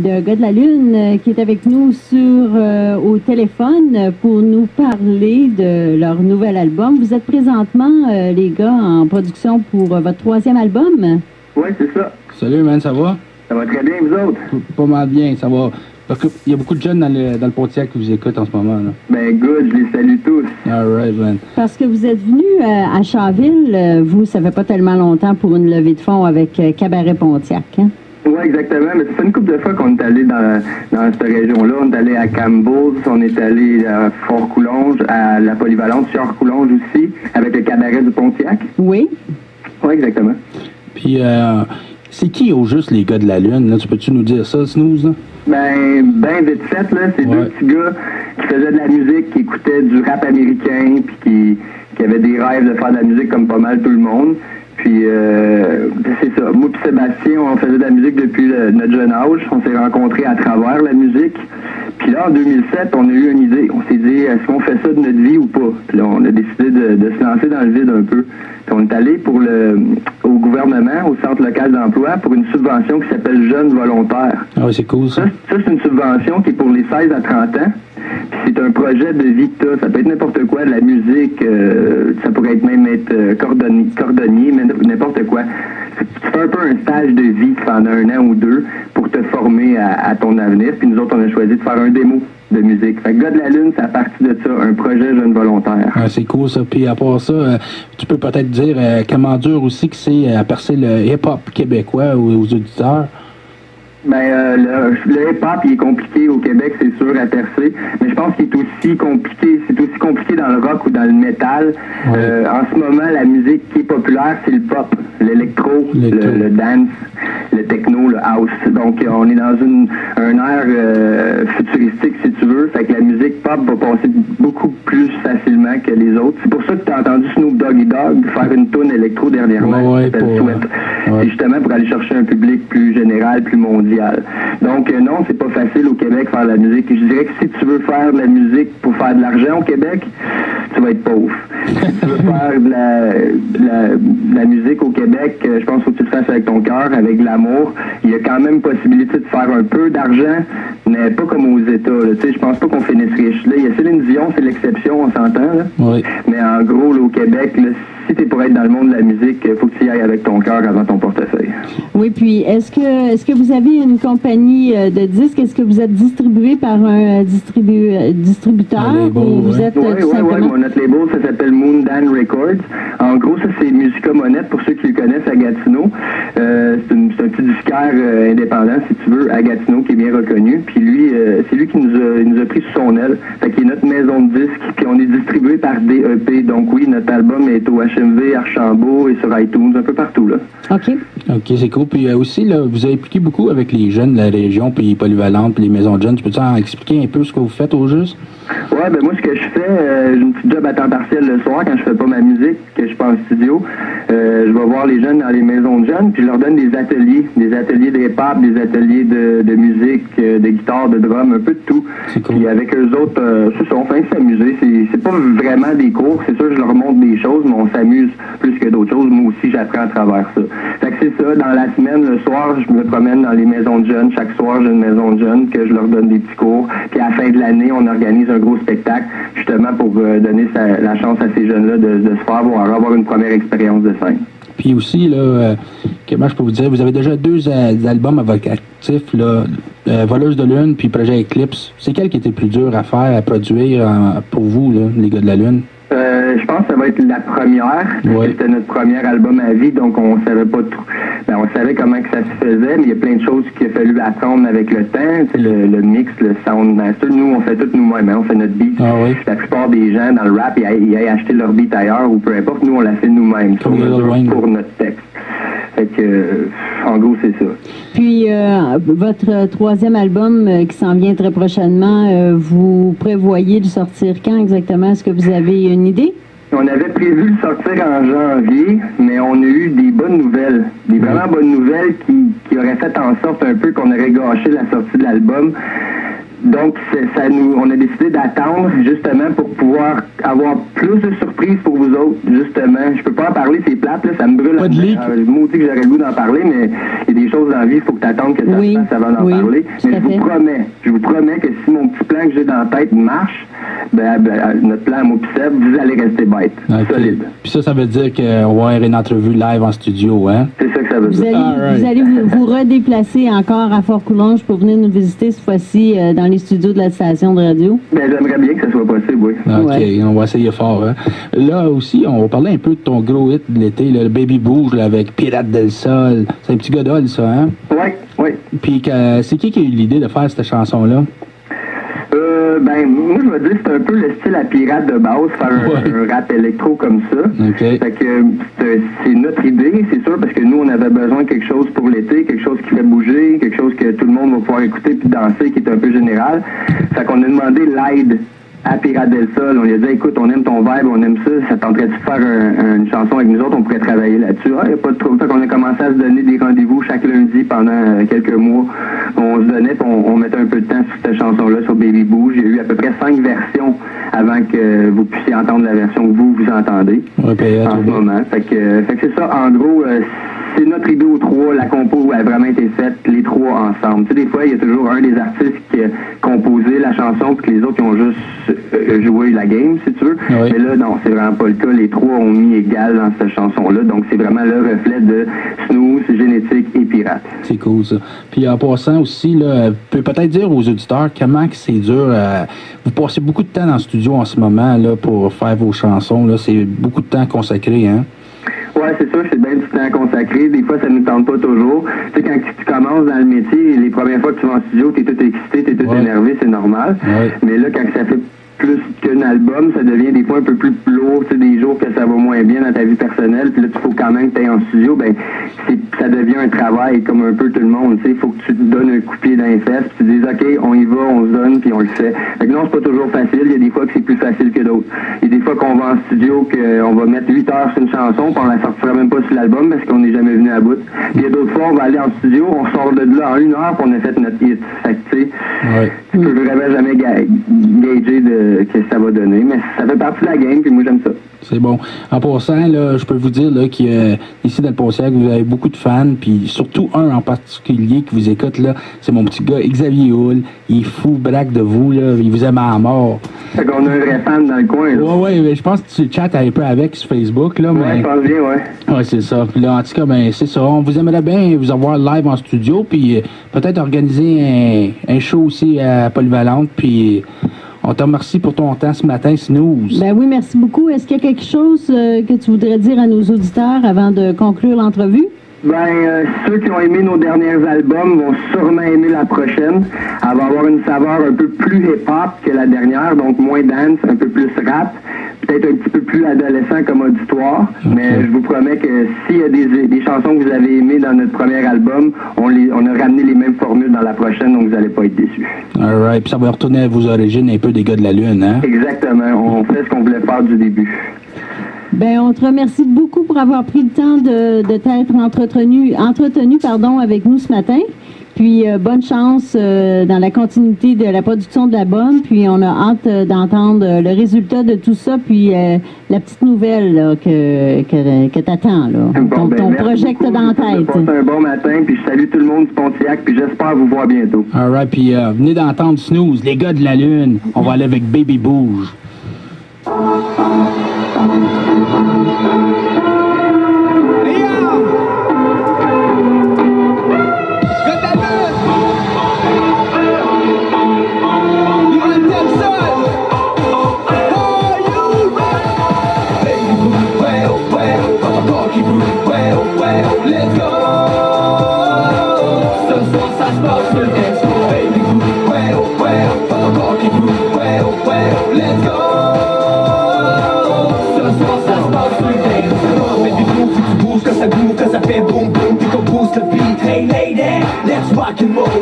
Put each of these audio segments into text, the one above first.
d'un gars de la Lune qui est avec nous au téléphone pour nous parler de leur nouvel album. Vous êtes présentement, les gars, en production pour votre troisième album? Oui, c'est ça. Salut, man, ça va? Ça va très bien, vous autres? Pas mal bien, ça va. Parce qu'il y a beaucoup de jeunes dans le Pontiac qui vous écoutent en ce moment, là. Ben, good, je les salue tous. All right, man. Parce que vous êtes venu à Charville, vous, ça fait pas tellement longtemps pour une levée de fonds avec Cabaret Pontiac, hein? Oui, exactement. Mais ça fait une couple de fois qu'on est allé dans cette région-là. On est allé à Campbell's, on est allé à Fort-Coulonge, à la Polyvalente, Fort-Coulonge aussi, avec le Cabaret du Pontiac. Oui. Oui, exactement. Puis, c'est qui au juste les gars de la Lune, là? Tu peux-tu nous dire ça, Snooze, là? Ben vite fait, là, c'est deux petits gars qui faisaient de la musique, qui écoutaient du rap américain, puis qui avaient des rêves de faire de la musique comme pas mal tout le monde. Puis, c'est ça. Moi et Sébastien, on faisait de la musique depuis notre jeune âge. On s'est rencontrés à travers la musique. Puis là, en 2007, on a eu une idée. On s'est dit, est-ce qu'on fait ça de notre vie ou pas? Puis là, on a décidé de se lancer dans le vide un peu. Puis on est allé au gouvernement, au centre local d'emploi, pour une subvention qui s'appelle Jeunes volontaires. Ah oui, c'est cool, ça. Ça, c'est une subvention qui est pour les 16 à 30 ans. Puis c'est un projet de vie que ça peut être n'importe quoi, de la musique, ça pourrait même être cordonnier, mais n'importe quoi. Tu fais un peu un stage de vie pendant 1 an ou 2 pour te former à ton avenir. Puis nous autres, on a choisi de faire un démo de musique. Fait que Gars de la Lune, c'est à partir de ça, un projet jeune volontaire. Ah, c'est cool, ça. Puis à part ça, tu peux peut-être dire comment dur aussi que c'est à percer le hip-hop québécois aux auditeurs. Ben, le hip-hop, il est compliqué au Québec, c'est sûr, à percer, mais je pense qu'il est aussi compliqué dans le rock ou dans le métal. Ouais. En ce moment, la musique qui est populaire, c'est le pop, l'électro, le dance, le techno, le house. Donc, on est dans un ère futuristique, si tu veux, fait que la musique pop va passer beaucoup plus facilement que les autres. C'est pour ça que tu as entendu Snoop Doggy Dogg faire une tourne électro dernièrement, qui s'appelle Sweat. C'est justement pour aller chercher un public plus général, plus mondial. Donc non, c'est pas facile au Québec faire de la musique. Je dirais que si tu veux faire de la musique pour faire de l'argent au Québec, tu vas être pauvre. Si tu veux faire de la musique au Québec, je pense qu'il faut que tu le fasses avec ton cœur, avec de l'amour. Il y a quand même possibilité de faire un peu d'argent, mais pas comme aux États. Je pense pas qu'on finisse riche. Là, il y a Céline Dion, c'est l'exception, on s'entend. Là. Oui. Mais en gros, là, au Québec, là, si t'es pour être dans le monde de la musique, il faut que tu y ailles avec ton cœur avant ton portefeuille. Oui, puis est-ce que vous avez une compagnie de disques? Est-ce que vous êtes distribué par un distributeur? Ou vous êtes Oui, notre label, ça s'appelle Moondan Records. En gros, ça, c'est Musica Monette, pour ceux qui le connaissent, à Gatineau. C'est un petit disquaire indépendant, si tu veux, à Gatineau, qui est bien reconnu. Puis lui, c'est lui qui nous a pris sous son aile. Fait qu'il est notre maison de disques, puis on est distribué par DEP. Donc oui, notre album est au HMV, Archambault et sur iTunes, un peu partout, là. OK. OK, c'est cool. Puis aussi, là, vous avez impliqué beaucoup avec les jeunes de la région, puis les polyvalentes, puis les maisons de jeunes. Tu peux-tu en expliquer un peu ce que vous faites au juste? Ouais, ben moi, ce que je fais, j'ai une petite job à temps partiel le soir quand je fais pas ma musique, que je suis pas en studio. Je vais voir les jeunes dans les maisons de jeunes, puis je leur donne des ateliers de hip-hop, des ateliers de musique, de guitare, de drum, un peu de tout. C'est cool. Puis avec eux autres, c'est ça, on fait s'amuser. C'est pas vraiment des cours, c'est sûr que je leur montre des choses, mais on s'amuse plus que d'autres choses. Moi aussi, j'apprends à travers ça. Fait que c'est ça, dans la semaine, le soir, je me promène dans les maisons de jeunes. Chaque soir, j'ai une maison de jeunes que je leur donne des petits cours. Puis à la fin de l'année, on organise un gros spectacle, justement pour donner la chance à ces jeunes-là de se faire voir, avoir une première expérience de scène. Puis aussi, là, comment je peux vous dire, vous avez déjà 2 albums à votre actif, là, Voleuse de Lune puis Projet Eclipse. C'est quel qui était le plus dur à faire, à produire pour vous, là, les gars de la Lune? Je pense que ça va être la première. Ouais. C'était notre premier album à vie, donc on savait pas trop. Ben, on savait comment que ça se faisait, mais il y a plein de choses qu'il a fallu apprendre avec le temps. Tu sais, le mix, le sound master, nous, on fait tout nous-mêmes. Hein, on fait notre beat. Ah oui. La plupart des gens dans le rap, ils aillent acheter leur beat ailleurs ou peu importe. Nous, on l'a fait nous-mêmes sur mesure pour notre texte. Fait que, en gros, c'est ça. Puis, votre troisième album qui s'en vient très prochainement, vous prévoyez de sortir quand exactement? Est-ce que vous avez une idée? On avait prévu de sortir en janvier, mais on a eu des bonnes nouvelles. Des vraiment bonnes nouvelles qui auraient fait en sorte un peu qu'on aurait gâché la sortie de l'album. Donc, on a décidé d'attendre, justement, pour pouvoir avoir plus de surprises pour vous autres, justement. Je peux pas en parler, c'est plate, là, ça me brûle. Je maudis que j'aurais le goût d'en parler, mais il y a des choses dans la vie, il faut que tu attendes que ça se fasse avant d'en parler. Mais je vous promets que si mon petit plan que j'ai dans la tête marche, notre plan à moi pis Seb, vous allez rester bête. Okay. Solide. Puis ça veut dire qu'on va avoir une entrevue live en studio, hein? C'est ça que ça veut dire. Vous allez vous redéplacer encore à Fort-Coulonge pour venir nous visiter cette fois-ci dans les studios de la station de radio? J'aimerais bien que ça soit possible, oui. OK, on va essayer fort. Hein? Là aussi, on va parler un peu de ton gros hit de l'été, le Baby Bouge, là, avec Pirate del Sol. C'est un petit gars d'ol, ça, hein? Oui. Puis c'est qui a eu l'idée de faire cette chanson-là? Moi, je vais dire que c'est un peu le style à pirate de base, faire un rap électro comme ça. Okay. Fait que c'est notre idée, c'est sûr, parce que nous, on avait besoin de quelque chose pour l'été, quelque chose qui fait bouger, quelque chose que tout le monde va pouvoir écouter puis danser, qui est un peu général. Fait qu'on a demandé l'aide à Pirate del Sol. On lui a dit, écoute, on aime ton vibe, on aime ça tenterait de faire une chanson avec nous autres, on pourrait travailler là-dessus. Il n'y a pas de trouble. Fait qu'on a commencé à se donner des rendez-vous chaque lundi pendant quelques mois. On se donnait, puis on mettait un peu de temps sur cette chanson-là, sur Baby Bouge. Il y a eu à peu près 5 versions avant que vous puissiez entendre la version que vous entendez en ce moment. Fait que c'est ça, en gros, c'est notre idée aux trois. La compo a vraiment été faite, les trois ensemble. Tu sais, des fois, il y a toujours un des artistes qui a composé la chanson, puis que les autres qui ont juste joué la game, si tu veux. Oui. Mais là, non, c'est vraiment pas le cas. Les trois ont mis égal dans cette chanson-là. Donc, c'est vraiment le reflet de Snooze, Génétique et Pirate. C'est cool, ça. Puis, en passant aussi, là, peut-être dire aux auditeurs comment que c'est dur. Vous passez beaucoup de temps dans le studio en ce moment là, pour faire vos chansons. Là. C'est beaucoup de temps consacré, hein? Oui, c'est sûr, c'est bien du temps consacré. Des fois, ça ne nous tente pas toujours. Tu sais, quand tu commences dans le métier, les premières fois que tu vas en studio, tu es tout excité, tu es tout énervé, c'est normal. Ouais. Mais là, quand ça fait plus qu'un album, ça devient des fois un peu plus lourd, tu sais, des jours que ça va moins bien dans ta vie personnelle, puis là, il faut quand même que tu ailles en studio, ça devient un travail comme un peu tout le monde, tu sais, il faut que tu te donnes un coup de pied dans les fesses, puis tu te dises, OK, on y va, on se donne, puis on le fait. Fait que non, c'est pas toujours facile, il y a des fois que c'est plus facile que d'autres. Il y a des fois qu'on va en studio, qu'on va mettre 8 heures sur une chanson, puis on la sortira même pas sur l'album parce qu'on n'est jamais venu à bout. Puis il y a d'autres fois, on va aller en studio, on sort de là en 1 heure, puis on a fait notre hit. Fait que, tu sais, tu peux vraiment jamais gager que ça va donner, mais ça fait partie de la game, puis moi j'aime ça. C'est bon. En passant, là, je peux vous dire là, qu'ici dans le Pont-Sec, vous avez beaucoup de fans, puis surtout un en particulier qui vous écoute, là, c'est mon petit gars Xavier Houle. Il est fou, braque de vous, là, il vous aime à mort. Fait qu'on a un vrai fan dans le coin. Là. Ouais, mais je pense que tu chattes un peu avec sur Facebook. Là, mais... je pense bien, ouais. Ouais, c'est ça. Puis là, en tout cas, c'est ça. On vous aimerait bien vous avoir live en studio, puis peut-être organiser un show aussi à Polyvalente, puis... On te remercie pour ton temps ce matin, Snooze. Ben oui, merci beaucoup. Est-ce qu'il y a quelque chose que tu voudrais dire à nos auditeurs avant de conclure l'entrevue? Ceux qui ont aimé nos derniers albums vont sûrement aimer la prochaine. Elle va avoir une saveur un peu plus hip-hop que la dernière, donc moins dance, un peu plus rap, peut-être un petit peu plus adolescent comme auditoire. Okay. Mais je vous promets que s'il y a des chansons que vous avez aimées dans notre premier album, on a ramené les mêmes formules dans la prochaine, donc vous n'allez pas être déçus. All right. Puis ça va retourner à vos origines un peu des gars de la Lune, hein? Exactement. On fait ce qu'on voulait faire du début. Ben, on te remercie beaucoup pour avoir pris le temps de t'être entretenu avec nous ce matin. Puis, bonne chance dans la continuité de la production de l'album. Puis, on a hâte d'entendre le résultat de tout ça. Puis, la petite nouvelle là, que t'attends, là. Ton projet que t'as dans la tête. C'est un bon matin. Puis, je salue tout le monde du Pontiac. Puis, j'espère vous voir bientôt. All right. Puis, venez d'entendre Snooze, les gars de la Lune. On va aller avec Baby Bouge.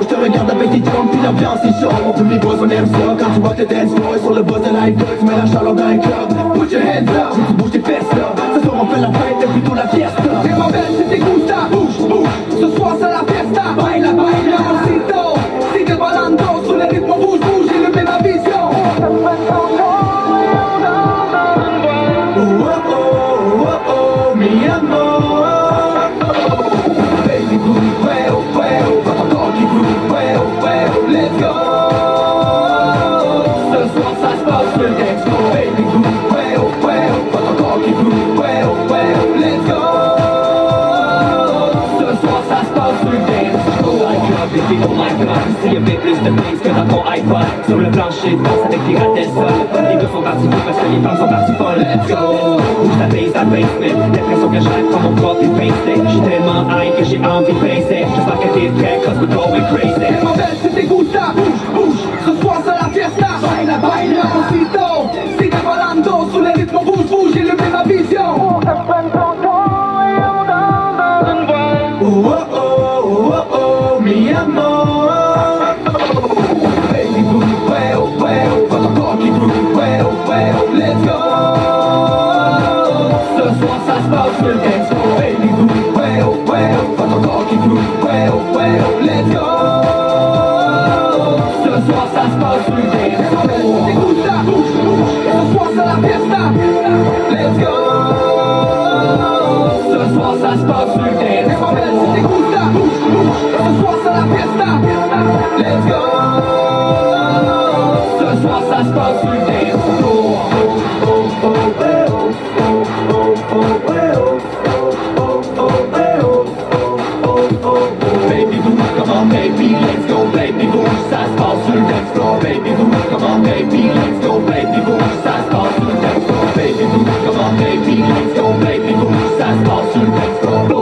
Je te regarde avec tes jambes, puis l'ambiance est chaude. Tous les boys on aime ça, quand tu vois que dance floor sur le buzz de l'alcool, tu mets la chaleur dans un club. Put your hands up, si tu bouges tes fesses là. Ce soir on fait la fête, et plutôt la fiesta. T'es pas belle, c'est tes gusta, bouge. Ce soir c'est la fiesta, baila, baila, mamacito. Sigue balando, sur le rythme bouge. de bass que dans ton iPod. Sur le plancher de danse avec les rats del sol. Les gars sont partis fous parce que les femmes sont parties folles. Let's go! Bouge ta bass, mais l'impression que je rêve comme mon propre paystick. J'suis tellement high que j'ai envie de baisser. J'espère que t'es prêt, cause we're going crazy. Et ma belle, si t'écoutes ça, bouge, bouge. Ce soir c'est la fiesta. Baila, baila, cosito. Sigue volando, sous les rythmes, bouge, bouge. Illumine ma vision. On se prenne ton temps et on danse dans une voile. Oh oh oh oh oh, mi amor. Baby boo, well, well. Votre corps qui bouge, well, well. Let's go. Ce soir ça se passe sur le dance floor. Baby boo, well, well. Votre corps qui bouge, well, well. Let's go. Ce soir ça se passe sur le dance Et ma belle, si t'écoutes ça, bouge, bouge. Ce soir c'est la fiesta. Let's go. Ce soir ça se passe sur le Et dance ma belle, si t'écoutes ça, bouge, bouge. Ce soir c'est la fiesta. Let's go. Ce soir ça se passe sur le dance floor. Baby boo, come on baby, let's go baby boo. Ça se passe sur le dance floor. Baby boo, come on baby, let's go baby boo. Ça se passe sur le dance floor. Baby boo, come on baby, let's go baby boo. Ça se passe sur le dance floor.